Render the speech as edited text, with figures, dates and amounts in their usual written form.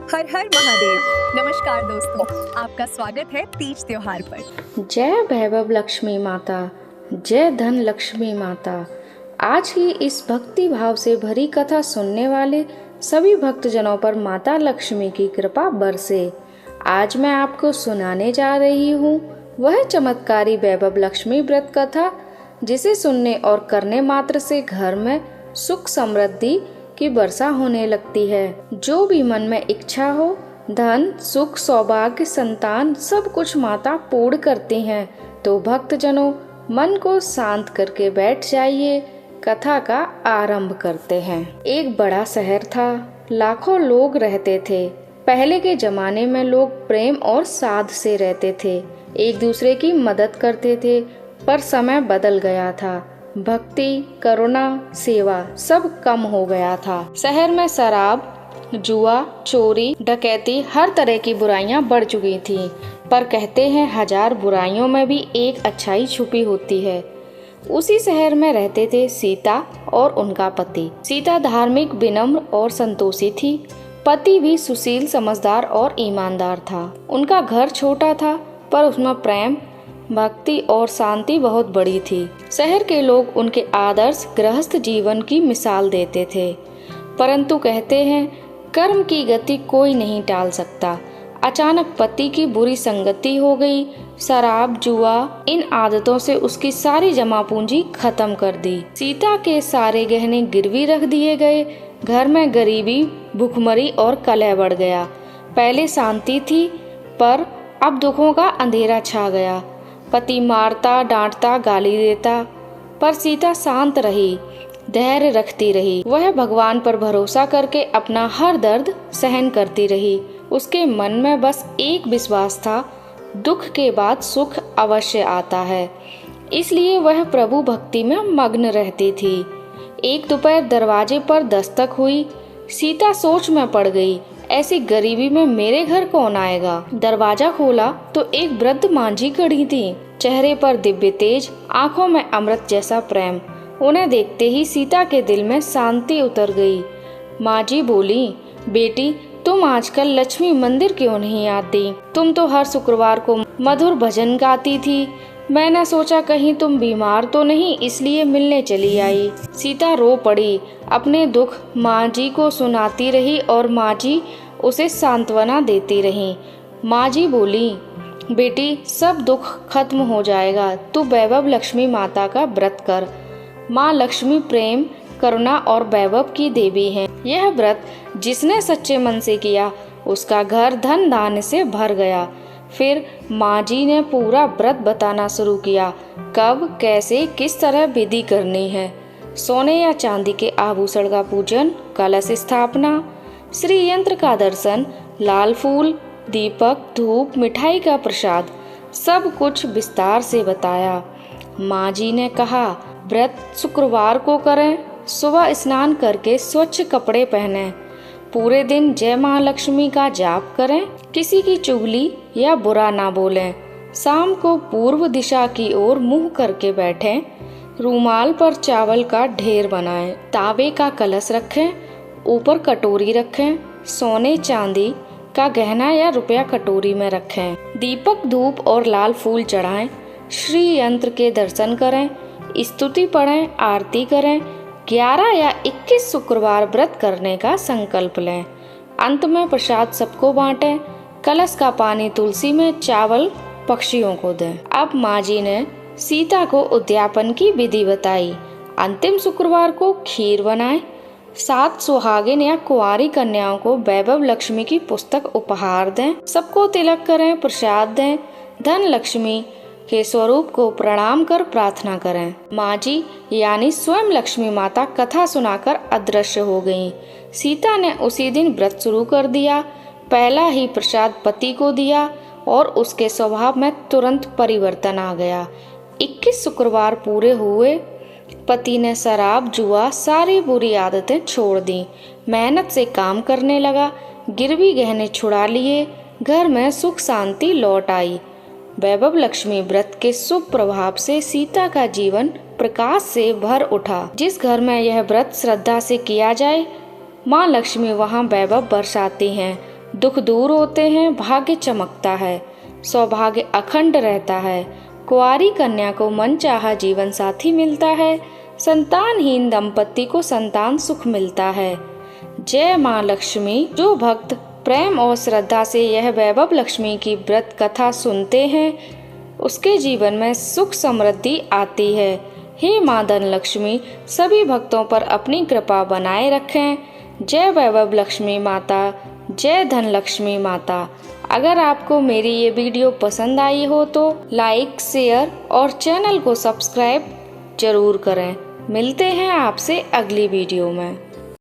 हर हर महादेव। नमस्कार दोस्तों, आपका स्वागत है तीज त्योहार पर। जय वैभव लक्ष्मी माता, जय धन लक्ष्मी माता। आज की इस भक्ति भाव से भरी कथा सुनने वाले सभी भक्तजनों पर माता लक्ष्मी की कृपा बरसे। आज मैं आपको सुनाने जा रही हूँ वह चमत्कारी वैभव लक्ष्मी व्रत कथा, जिसे सुनने और करने मात्र से घर में सुख समृद्धि की वर्षा होने लगती है। जो भी मन में इच्छा हो, धन सुख सौभाग्य संतान सब कुछ माता पूर्ण करती हैं। तो भक्तजनों, मन को शांत करके बैठ जाइए, कथा का आरंभ करते हैं। एक बड़ा शहर था, लाखों लोग रहते थे। पहले के जमाने में लोग प्रेम और साध से रहते थे, एक दूसरे की मदद करते थे। पर समय बदल गया था, भक्ति करुणा सेवा सब कम हो गया था। शहर में शराब जुआ चोरी डकैती हर तरह की बुराइयां बढ़ चुकी थीं। पर कहते हैं हजार बुराइयों में भी एक अच्छाई छुपी होती है। उसी शहर में रहते थे सीता और उनका पति। सीता धार्मिक विनम्र और संतोषी थी। पति भी सुशील समझदार और ईमानदार था। उनका घर छोटा था, पर उसमें प्रेम भक्ति और शांति बहुत बड़ी थी। शहर के लोग उनके आदर्श गृहस्थ जीवन की मिसाल देते थे। परंतु कहते हैं कर्म की गति कोई नहीं टाल सकता। अचानक पति की बुरी संगति हो गई। शराब जुआ इन आदतों से उसकी सारी जमा पूंजी खत्म कर दी। सीता के सारे गहने गिरवी रख दिए गए। घर में गरीबी भुखमरी और कलह बढ़ गया। पहले शांति थी, पर अब दुखों का अंधेरा छा गया। पति मारता डांटता गाली देता, पर सीता शांत रही, धैर्य रखती रही। वह भगवान पर भरोसा करके अपना हर दर्द सहन करती रही। उसके मन में बस एक विश्वास था, दुख के बाद सुख अवश्य आता है। इसलिए वह प्रभु भक्ति में मग्न रहती थी। एक दोपहर दरवाजे पर दस्तक हुई। सीता सोच में पड़ गई, ऐसी गरीबी में मेरे घर कौन आएगा। दरवाजा खोला तो एक वृद्ध मांझी खड़ी थी। चेहरे पर दिव्य तेज, आंखों में अमृत जैसा प्रेम। उन्हें देखते ही सीता के दिल में शांति उतर गई। मांझी बोली, बेटी तुम आजकल लक्ष्मी मंदिर क्यों नहीं आती? तुम तो हर शुक्रवार को मधुर भजन गाती थी। मैंने सोचा कहीं तुम बीमार तो नहीं, इसलिए मिलने चली आई। सीता रो पड़ी, अपने दुख मांझी को सुनाती रही और मांझी उसे सांत्वना देती रही। मांझी बोली, बेटी सब दुख खत्म हो जाएगा, तू वैभव लक्ष्मी माता का व्रत कर। माँ लक्ष्मी प्रेम करुणा और वैभव की देवी है। यह व्रत जिसने सच्चे मन से किया, उसका घर धन धान्य से भर गया। फिर मांझी ने पूरा व्रत बताना शुरू किया, कब कैसे किस तरह विधि करनी है। सोने या चांदी के आभूषण का पूजन, कलश स्थापना, श्री यंत्र का दर्शन, लाल फूल दीपक धूप मिठाई का प्रसाद, सब कुछ विस्तार से बताया। मांझी ने कहा, व्रत शुक्रवार को करें, सुबह स्नान करके स्वच्छ कपड़े पहने, पूरे दिन जय माँ लक्ष्मी का जाप करें, किसी की चुगली या बुरा ना बोलें। शाम को पूर्व दिशा की ओर मुंह करके बैठें, रूमाल पर चावल का ढेर बनाएं, तांबे का कलश रखें, ऊपर कटोरी रखें, सोने चांदी का गहना या रुपया कटोरी में रखें, दीपक धूप और लाल फूल चढ़ाएं, श्री यंत्र के दर्शन करें, स्तुति पढ़ें, आरती करें। 11 या 21 शुक्रवार व्रत करने का संकल्प लें। अंत में प्रसाद सबको बांटें। कलश का पानी तुलसी में, चावल पक्षियों को दें। अब मांझी ने सीता को उद्यापन की विधि बताई। अंतिम शुक्रवार को खीर बनाएं। 7 सुहागिन या कुंवारी कन्याओं को वैभव लक्ष्मी की पुस्तक उपहार दें। सबको तिलक करें, प्रसाद दें। धन लक्ष्मी के स्वरूप को प्रणाम कर प्रार्थना करें। मांझी यानी स्वयं लक्ष्मी माता कथा सुनाकर अदृश्य हो गईं। सीता ने उसी दिन व्रत शुरू कर दिया। पहला ही प्रसाद पति को दिया और उसके स्वभाव में तुरंत परिवर्तन आ गया। 21 शुक्रवार पूरे हुए। पति ने शराब जुआ सारी बुरी आदतें छोड़ दी, मेहनत से काम करने लगा, गिरवी गहने छुड़ा लिए, घर में सुख शांति लौट आई। वैभव लक्ष्मी व्रत के शुभ प्रभाव से सीता का जीवन प्रकाश से भर उठा। जिस घर में यह व्रत श्रद्धा से किया जाए, माँ लक्ष्मी वहाँ वैभव बरसाती हैं। दुख दूर होते हैं, भाग्य चमकता है, सौभाग्य अखंड रहता है, कुंवारी कन्या को मनचाहा जीवन साथी मिलता है, संतानहीन दंपति को संतान सुख मिलता है। जय माँ लक्ष्मी। जो भक्त प्रेम और श्रद्धा से यह वैभव लक्ष्मी की व्रत कथा सुनते हैं उसके जीवन में सुख समृद्धि आती है। हे माँ धन लक्ष्मी, सभी भक्तों पर अपनी कृपा बनाए रखें। जय वैभव लक्ष्मी माता, जय धन लक्ष्मी माता। अगर आपको मेरी ये वीडियो पसंद आई हो तो लाइक, शेयर और चैनल को सब्सक्राइब जरूर करें। मिलते हैं आपसे अगली वीडियो में।